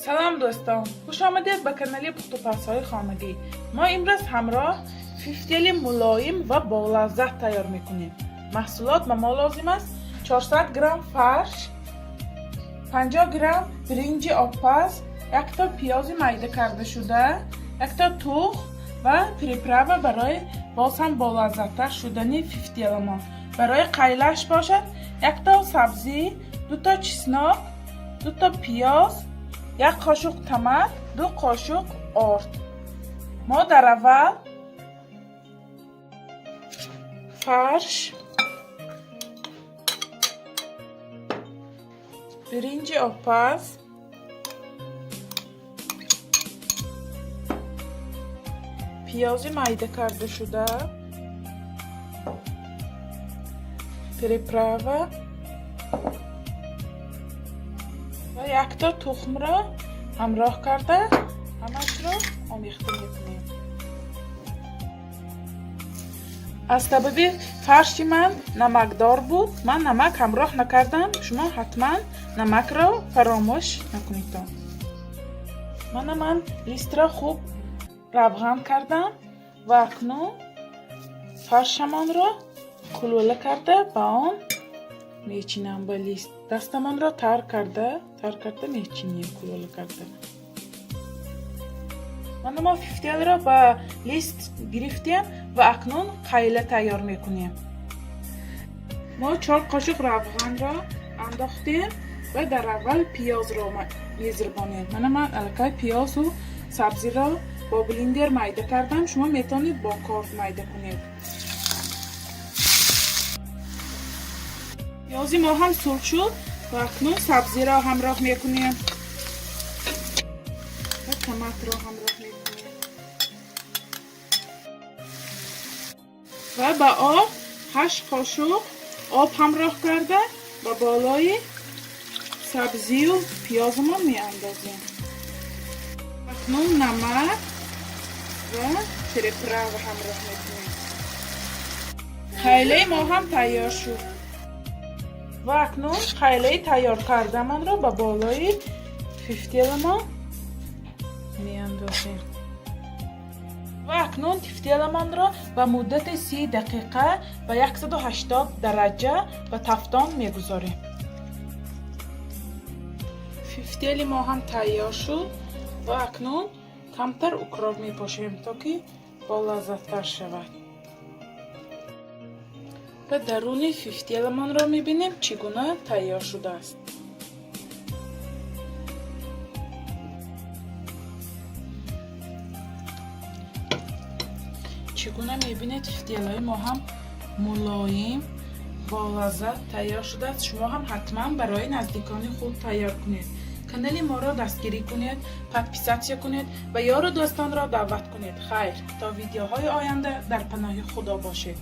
سلام دوستان، خوش آمدید به کانال پخت‌وپزهای خانگی. ما امروز همراه فیفتیل ملایم و با لذت تیار میکنیم. محصولات به ما لازم است 400 گرم فرش، 50 گرم برنج آبپز، یک تا پیاز میده کرده شده، یک تا تخم و پریپراوا برای باز هم با لذت شدنی فیفتیل ما. برای قیلش باشد یک تا سبزی، 2 تا چسناک، 2 تا پیاز، 1 قاشق تمر، 2 قاشق آرد. ما در اول فرش، برنج آبپز، پیاز میده کرده شده، پریپراوا و 1 تا تخم را همراه کرده همش را آمیخته میکنیم. از سبب فرش من نمکدار بود، من نمک همراه نکردم. شما حتما نمک را فراموش نکنید. من لیست را خوب روغن کردم و اکنون فرشمان را کلوله کرده با آن میچینم. با لیست دستمان را تر کرده میچینیم کلوله کرده. ما فیفتیل را با لیست گرفتیم و اکنون قیله تیار میکنیم. ما 4 قاشق روغن را انداختیم و در اول پیاز را میزربانیم. من الکی پیاز و سبزی را با بلندر میده کردم. شما میتونید با کارد میده کنید. پیازی ما هم سرخ شد و اکنون سبزی را همراه میکنیم و تمر را همراه میکنیم و با آب 8 قاشق آب همراه کرده و بالای سبزی و پیاز ما میاندازیم. اکنون نمک و پریپراوا همراه میکنیم. خیلی ما هم تیار شد و اکنون خیلی تیار کرده من را به بالای فیفتیل ما میاندازیم و اکنون فیفتیل من را به مدت 30 دقیقه و 180 درجه به تفتان میگذاریم. فیفتیل ما هم تیار شد و اکنون کمتر اکرار میپاشیم تا که با لذت تر شود. و درون فیفتیل من را میبینیم چگونه تیار شده است. چگونه میبینید فیفتیل های ما هم ملایم با لذت تیار شده است. شما هم حتما برای نزدیکان خود تیار کنید. کانال ما را دستگیری کنید، پادپیساتسیا کنید و یار و دوستان را دعوت کنید. خیر تا ویدیوهای آینده در پناه خدا باشید.